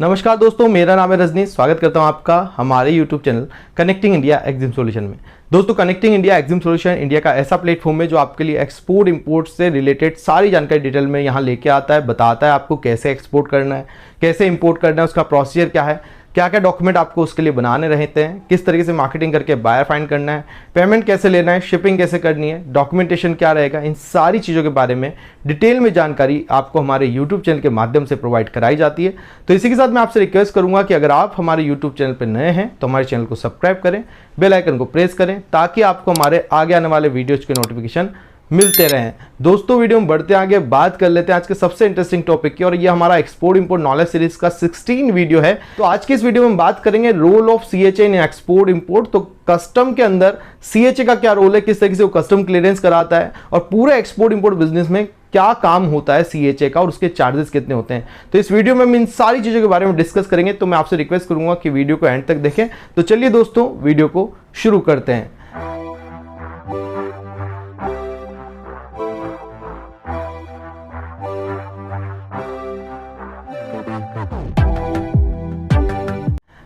नमस्कार दोस्तों, मेरा नाम है रजनी। स्वागत करता हूं आपका हमारे YouTube channel connecting India exam solution में। दोस्तों, connecting India exam solution India का ऐसा प्लेटफॉर्म है जो आपके लिए एक्सपोर्ट इंपोर्ट से रिलेटेड सारी जानकारी डिटेल में यहाँ लेके आता है, बताता है आपको कैसे एक्सपोर्ट करना है, कैसे इंपोर्ट करना है, उसका प्रोसीजर क्या है, क्या क्या डॉक्यूमेंट आपको उसके लिए बनाने रहते हैं, किस तरीके से मार्केटिंग करके बायर फाइंड करना है, पेमेंट कैसे लेना है, शिपिंग कैसे करनी है, डॉक्यूमेंटेशन क्या रहेगा, इन सारी चीज़ों के बारे में डिटेल में जानकारी आपको हमारे यूट्यूब चैनल के माध्यम से प्रोवाइड कराई जाती है। तो इसी के साथ मैं आपसे रिक्वेस्ट करूंगा कि अगर आप हमारे यूट्यूब चैनल पर नए हैं तो हमारे चैनल को सब्सक्राइब करें, बेल आइकन को प्रेस करें ताकि आपको हमारे आगे आने वाले वीडियोज़ के नोटिफिकेशन मिलते रहें। दोस्तों, वीडियो में बढ़ते आगे बात कर लेते हैं आज के सबसे इंटरेस्टिंग टॉपिक की, और ये हमारा एक्सपोर्ट इंपोर्ट नॉलेज सीरीज का 16 वीडियो है। तो आज के इस वीडियो में हम बात करेंगे role of CHA in export import. तो कस्टम के अंदर सीएचए का क्या रोल है, किस तरीके से वो कस्टम क्लियरेंस कराता है, और पूरे एक्सपोर्ट इंपोर्ट बिजनेस में क्या काम होता है सीएचए का, और उसके चार्जेस कितने होते हैं। तो इस वीडियो में हम इन सारी चीजों के बारे में डिस्कस करेंगे। तो मैं आपसे रिक्वेस्ट करूंगा कि वीडियो को एंड तक देखें। तो चलिए दोस्तों, वीडियो को शुरू करते हैं।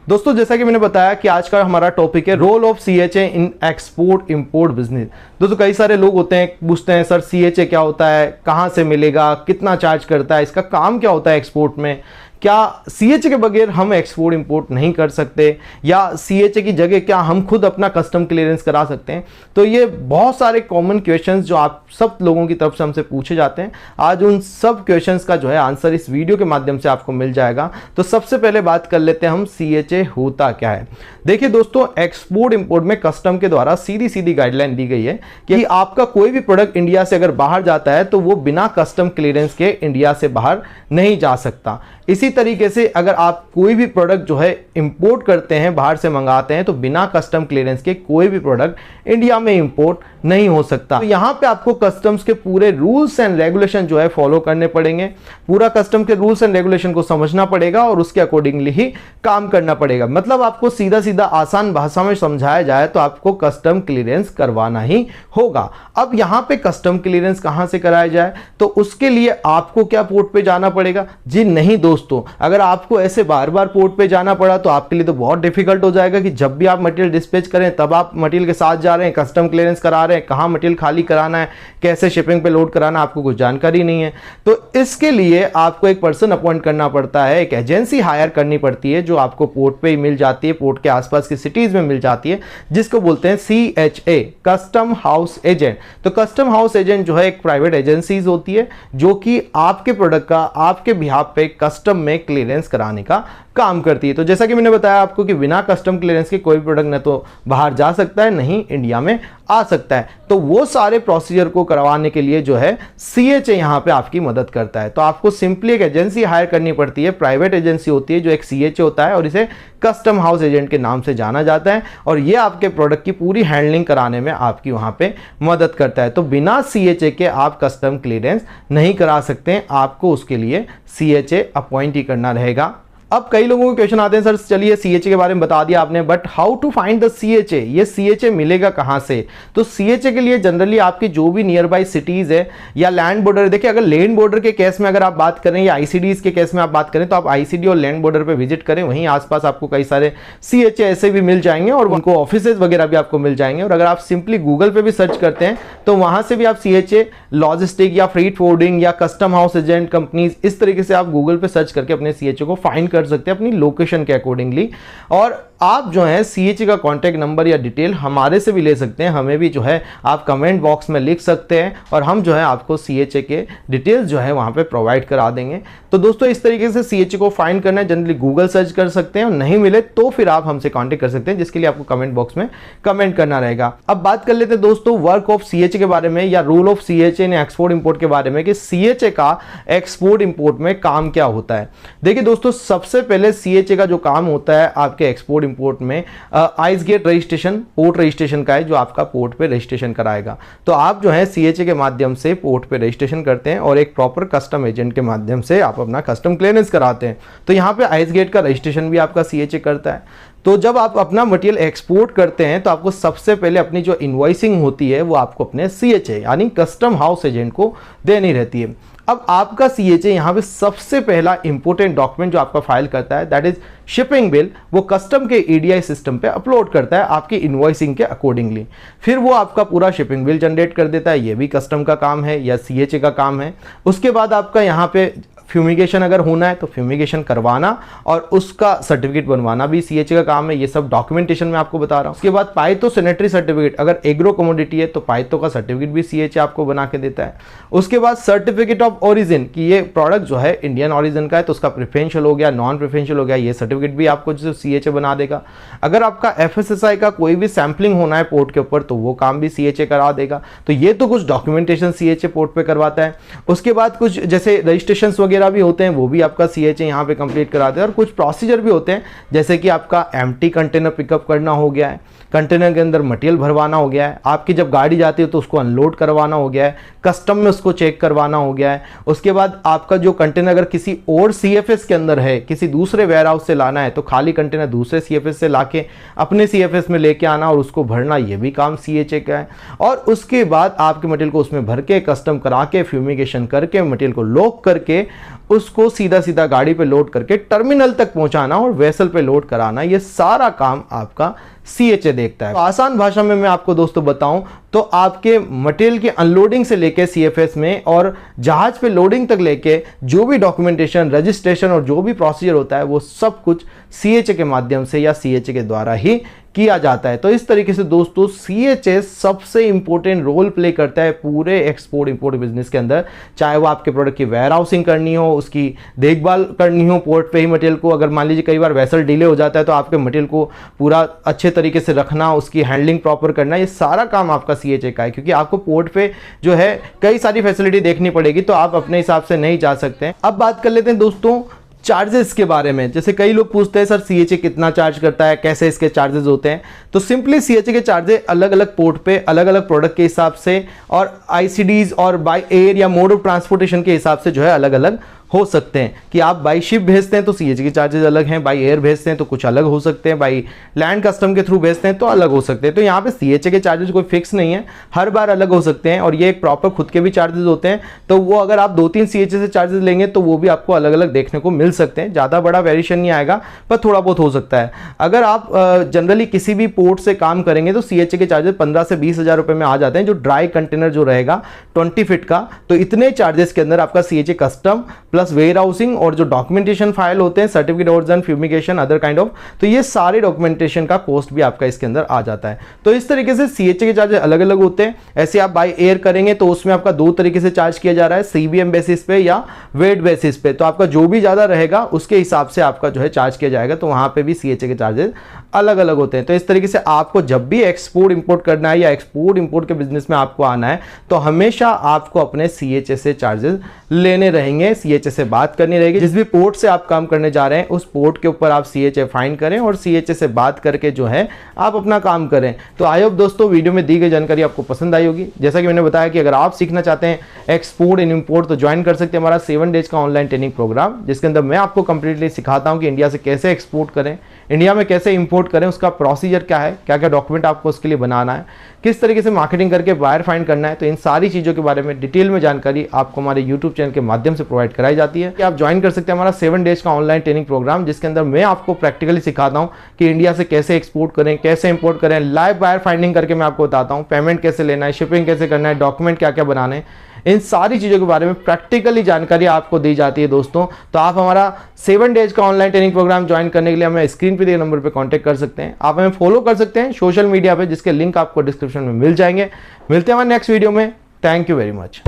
दोस्तों, जैसा कि मैंने बताया कि आज का हमारा टॉपिक है role of CHA in export import business. दोस्तों, कई सारे लोग होते हैं, पूछते हैं सर सीएचए क्या होता है, कहाँ से मिलेगा, कितना चार्ज करता है, इसका काम क्या होता है एक्सपोर्ट में, क्या सीएचए के बगैर हम एक्सपोर्ट इंपोर्ट नहीं कर सकते, या सीएचए की जगह क्या हम खुद अपना कस्टम क्लियरेंस करा सकते हैं। तो ये बहुत सारे कॉमन क्वेश्चंस जो आप सब लोगों की तरफ से हमसे पूछे जाते हैं, आज उन सब क्वेश्चंस का जो है आंसर इस वीडियो के माध्यम से आपको मिल जाएगा। तो सबसे पहले बात कर लेते हैं हम सीएचए होता क्या है। देखिए दोस्तों, एक्सपोर्ट इंपोर्ट में कस्टम के द्वारा सीधी सीधी गाइडलाइन दी गई है कि आपका कोई भी प्रोडक्ट इंडिया से अगर बाहर जाता है तो वो बिना कस्टम क्लियरेंस के इंडिया से बाहर नहीं जा सकता। इसी तरीके से अगर आप कोई भी प्रोडक्ट जो है इंपोर्ट करते हैं, बाहर से मंगाते हैं, तो बिना कस्टम क्लियरेंस के कोई भी प्रोडक्ट इंडिया में इंपोर्ट नहीं हो सकता। तो यहां पे आपको कस्टम्स के पूरे रूल्स एंड रेगुलेशन जो है फॉलो करने पड़ेंगे। पूरा कस्टम के रूल्स एंड रेगुलेशन को समझना पड़ेगा और उसके अकॉर्डिंगली ही काम करना पड़ेगा। मतलब आपको सीधा सीधा आसान भाषा में समझाया जाए तो आपको कस्टम क्लियरेंस करवाना ही होगा। अब यहां पे कस्टम क्लियरेंस कहां से कराया जाए, तो उसके लिए आपको क्या पोर्ट पे जाना पड़ेगा? जी नहीं दोस्तों, अगर आपको ऐसे बार बार पोर्ट पे जाना पड़ा तो आपके लिए तो बहुत डिफिकल्ट हो जाएगा कि जब भी आप मटेरियल डिस्पैच करें तब आप मटेरियल के साथ जा रहे हैं, कस्टम क्लियरेंस करा रहे हैं, कहां मटेरियल खाली कराना है, कैसे शिपिंग पे लोड कराना, आपको कुछ जानकारी नहीं है। तो इसके लिए आपको एक पर्सन अपॉइंट करना पड़ता है, एक एजेंसी हायर करनी पड़ती है जो आपको पोर्ट पे ही मिल जाती है, पोर्ट के आसपास की सिटीज में मिल जाती है, जिसको बोलते हैं सीएचए, कस्टम हाउस एजेंट। तो कस्टम हाउस एजेंट जो है एक प्राइवेट एजेंसीज होती है जो कि आपके प्रोडक्ट का आपके बिहाफ पे कस्टम में क्लियरेंस कराने का काम करती है। तो जैसा कि मैंने बताया आपको कि बिना कस्टम क्लियरेंस के कोई प्रोडक्ट न तो बाहर जा सकता है, नहीं इंडिया में आ सकता है। तो वो सारे प्रोसीजर को करवाने के लिए जो है सीएचए यहां पे आपकी मदद करता है। तो आपको सिंपली एक एजेंसी हायर करनी पड़ती है, प्राइवेट एजेंसी होती है जो एक सीएचए होता है, और इसे कस्टम हाउस एजेंट के नाम से जाना जाता है, और ये आपके प्रोडक्ट की पूरी हैंडलिंग कराने में आपकी वहां पे मदद करता है। तो बिना सीएचए के आप कस्टम क्लियरेंस नहीं करा सकते, आपको उसके लिए सीएचए अपॉइंट ही करना रहेगा। अब कई लोगों के क्वेश्चन आते हैं, सर चलिए सीएचए के बारे में बता दिया आपने, but how to find the CHA, ये सीएचए मिलेगा कहां से? तो सीएचए के लिए जनरली आपकी जो भी नियर बाई सिटीज है या लैंड बॉर्डर, देखिए अगर लैंड बॉर्डर के केस में अगर आप बात करें या आईसीडीज के केस में आप बात करें तो आप आईसीडी और लैंड बॉर्डर पे विजिट करें, वहीं आसपास आपको कई सारे सीएचए ऐसे भी मिल जाएंगे और उनको ऑफिसेज वगैरह भी आपको मिल जाएंगे। और अगर आप सिंपली गूगल पे भी सर्च करते हैं तो वहां से भी आप सीएचए लॉजिस्टिक या फ्रीट फोर्डिंग या कस्टम हाउस एजेंट कंपनीज, इस तरीके से आप गूगल पे सर्च करके अपने सीएचए को फाइंड कर सकते हैं अपनी लोकेशन के अकॉर्डिंगली। और आप जो है सीएचए का कॉन्टैक्ट नंबर या डिटेल हमारे से भी ले सकते हैं, हमें भी जो है आप कमेंट बॉक्स में लिख सकते हैं और हम जो है आपको सीएचए के डिटेल्स जो है वहां पे प्रोवाइड करा देंगे। तो दोस्तों, इस तरीके से सीएचए को फाइंड करना है, जनरली गूगल सर्च कर सकते हैं, और नहीं मिले तो फिर आप हमसे कॉन्टैक्ट कर सकते हैं, जिसके लिए आपको कमेंट बॉक्स में कमेंट करना रहेगा। अब बात कर लेते हैं दोस्तों वर्क ऑफ सीएचए के बारे में, या role of CHA in export import के बारे में, कि सीएचए का एक्सपोर्ट इंपोर्ट में काम क्या होता है। देखिए दोस्तों, सबसे पहले सीएचए का जो काम होता है आपके एक्सपोर्ट इंपोर्ट में, ice gate registration, port registration का है, जो आपका पोर्ट पे रजिस्ट्रेशन कराएगा। तो आप जो है सीएचए के माध्यम से पोर्ट पे रजिस्ट्रेशन करते हैं और एक प्रॉपर कस्टम एजेंट के माध्यम से आप अपना कस्टम क्लियरेंस कराते हैं। तो यहाँ पे आइस गेट का रजिस्ट्रेशन भी आपका सीएचए करता है। तो जब आप अपना मटेरियल एक्सपोर्ट करते हैं तो आपको सबसे पहले अपनी जो इनवॉइसिंग होती है वो आपको अपने सीएचए यानी कस्टम हाउस एजेंट को देनी रहती है। अब आपका CHA यहाँ पे सबसे पहला इंपॉर्टेंट डॉक्यूमेंट जो आपका फाइल करता है दैट इज शिपिंग बिल, वो कस्टम के EDI सिस्टम पे अपलोड करता है आपकी इनवॉइसिंग के अकॉर्डिंगली। फिर वो आपका पूरा शिपिंग बिल जनरेट कर देता है, ये भी कस्टम का काम है या CHA का काम है। उसके बाद आपका यहाँ पे फ्यूमिगेशन अगर होना है तो फ्यूमिगेशन करवाना और उसका सर्टिफिकेट बनवाना भी CHA का काम है। ये सब डॉक्यूमेंटेशन में आपको बता रहा हूँ। उसके बाद पाइथो सैनिटरी सर्टिफिकेट, अगर एग्रो कमोडिटी है तो पाइथो का सर्टिफिकेट भी CHA आपको बना के देता है। उसके बाद सर्टिफिकेट ऑफ ओरिजिन कि ये प्रोडक्ट जो है इंडियन ओरिजिन का है तो उसका प्रेफरेंशियल हो गया, नॉन प्रेफरेंशियल हो गया, ये सर्टिफिकेट भी आपको जो CHA बना देगा। अगर आपका FSSAI का कोई भी सैम्पलिंग होना है पोर्ट के ऊपर तो वो काम भी CHA करा देगा। तो ये तो कुछ डॉक्यूमेंटेशन CHA पोर्ट पे करवाता है। उसके बाद कुछ जैसे रजिस्ट्रेशन वगैरह भी होते हैं वो भी आपका CHA यहाँ पे कंप्लीट कराते हैं। और कुछ प्रोसीजर भी होते हैं जैसे कि आपका एम्प्टी कंटेनर पिकअप करना हो गया है, कंटेनर के अंदर मटेरियल भरवाना हो गया है, आपकी जब गाड़ी जाती है तो उसको अनलोड करवाना हो गया है, कस्टम में उसको चेक करवाना हो गया है। उसके बाद आपका जो कंटेनर अगर किसी और CFS के अंदर है, किसी दूसरे वेयर हाउस से लाना है तो खाली कंटेनर दूसरे CFS से लाके अपने CFS में लेके आना और उसको भरना, ये भी काम CHA का है। और उसके बाद आपके मटेरियल को उसमें भर के कस्टम करा के फ्यूमिगेशन करके मटेरियल को लॉक करके उसको सीधा सीधा गाड़ी पे लोड करके टर्मिनल तक पहुंचाना और वेसल पे लोड कराना, ये सारा काम आपका CHA देखता है। तो आसान भाषा में मैं आपको दोस्तों बताऊं तो आपके मटेरियल के अनलोडिंग से लेके CFS में और जहाज पे लोडिंग तक लेके जो भी डॉक्यूमेंटेशन, रजिस्ट्रेशन और जो भी प्रोसीजर होता है वो सब कुछ CHA के माध्यम से या CHA के द्वारा ही किया जाता है। तो इस तरीके से दोस्तों CHA सबसे इंपॉर्टेंट रोल प्ले करता है पूरे एक्सपोर्ट इंपोर्ट बिजनेस के अंदर। चाहे वो आपके प्रोडक्ट की वेयर हाउसिंग करनी हो, उसकी देखभाल करनी हो पोर्ट पे ही मटेरियल को, अगर मान लीजिए कई बार वेसल डिले हो जाता है तो आपके मटेरियल को पूरा अच्छे तरीके से रखना, उसकी हैंडलिंग प्रॉपर करना, ये सारा काम आपका CHA का है। क्योंकि आपको पोर्ट पे जो है कई सारी फैसिलिटी देखनी पड़ेगी तो आप अपने हिसाब से नहीं जा सकते हैं। अब बात कर लेते हैं दोस्तों चार्जेस के बारे में। जैसे कई लोग पूछते हैं सर CHA कितना चार्ज करता है, कैसे इसके चार्जेस होते हैं। तो सिंपली CHA के चार्जेस अलग अलग पोर्ट पे अलग अलग प्रोडक्ट के हिसाब से और ICDs और बाय एयर या मोड ऑफ ट्रांसपोर्टेशन के हिसाब से जो है अलग अलग हो सकते हैं। कि आप बाई शिप भेजते हैं तो CHA के चार्जेस अलग हैं, बाई एयर भेजते हैं तो कुछ अलग हो सकते हैं, बाई लैंड कस्टम के थ्रू भेजते हैं तो अलग हो सकते हैं। तो यहाँ पे CHA के चार्जेस कोई फिक्स नहीं है, हर बार अलग हो सकते हैं। और ये एक प्रॉपर खुद के भी चार्जेस होते हैं, तो वो अगर आप 2-3 CHA से चार्जेस लेंगे तो वो भी आपको अलग अलग देखने को मिल सकते हैं। ज़्यादा बड़ा वेरिएशन नहीं आएगा पर थोड़ा बहुत हो सकता है। अगर आप जनरली किसी भी पोर्ट से काम करेंगे तो CHA के चार्जेस 15 से 20 हज़ार रुपये में आ जाते हैं। जो ड्राई कंटेनर जो रहेगा 20 फीट का, तो इतने चार्जेस के अंदर आपका CHA custom plus warehousing और जो डॉक्यूमेंटेशन फाइल होते हैं, certificate origin, fumigation, other kind of, तो ये सारे डॉक्यूमेंटेशन का कॉस्ट भी आपका इसके अंदर आ जाता है। तो इस तरीके से CHA के चार्जेस अलग अलग होते हैं। ऐसे आप बाय एयर करेंगे तो उसमें आपका 2 तरीके से चार्ज किया जा रहा है, CBM बेसिस पे या वेट बेसिस पे। तो आपका जो भी ज्यादा रहेगा उसके हिसाब से आपका जो है चार्ज किया जाएगा। तो वहां पे भी CHA के चार्जेस अलग अलग होते हैं। तो इस तरीके से आपको जब भी एक्सपोर्ट इंपोर्ट करना है या एक्सपोर्ट इंपोर्ट के बिजनेस में आपको आना है तो हमेशा आपको अपने CHA से चार्जेस लेने रहेंगे, CHA से बात करनी रहेगी। जिस भी पोर्ट से आप काम करने जा रहे हैं उस पोर्ट के ऊपर आप CHA फाइंड करें और CHA से बात करके जो है आप अपना काम करें। तो आई होप दोस्तों वीडियो में दी गई जानकारी आपको पसंद आई होगी। जैसा कि मैंने बताया कि अगर आप सीखना चाहते हैं एक्सपोर्ट एंड इंपोर्ट तो ज्वाइन कर सकते हैं हमारा 7 डेज का ऑनलाइन ट्रेनिंग प्रोग्राम, जिसके अंदर मैं आपको कंप्लीटली सिखाता हूं कि इंडिया से कैसे एक्सपोर्ट करें, इंडिया में कैसे इंपोर्ट करें, उसका प्रोसीजर क्या है, क्या क्या डॉक्यूमेंट आपको उसके लिए बनाना है, किस तरीके से मार्केटिंग करके बायर फाइंड करना है। तो इन सारी चीज़ों के बारे में डिटेल में जानकारी आपको हमारे यूट्यूब चैनल के माध्यम से प्रोवाइड कराई जाती है। कि आप ज्वाइन कर सकते हैं हमारा 7 डेज का ऑनलाइन ट्रेनिंग प्रोग्राम, जिसके अंदर मैं आपको प्रैक्टिकली सिखाता हूं कि इंडिया से कैसे एक्सपोर्ट करें, कैसे इंपोर्ट करें, लाइव बायर फाइंडिंग करके मैं आपको बताता हूं, पेमेंट कैसे लेना है, शिपिंग कैसे करना है, डॉक्यूमेंट क्या क्या बनाने, इन सारी चीज़ों के बारे में प्रैक्टिकली जानकारी आपको दी जाती है दोस्तों। तो आप हमारा 7 डेज का ऑनलाइन ट्रेनिंग प्रोग्राम ज्वाइन करने के लिए हमें स्क्रीन पे दिए नंबर पे कांटेक्ट कर सकते हैं। आप हमें फॉलो कर सकते हैं सोशल मीडिया पे, जिसके लिंक आपको डिस्क्रिप्शन में मिल जाएंगे। मिलते हैं हमारे नेक्स्ट वीडियो में। Thank you very much.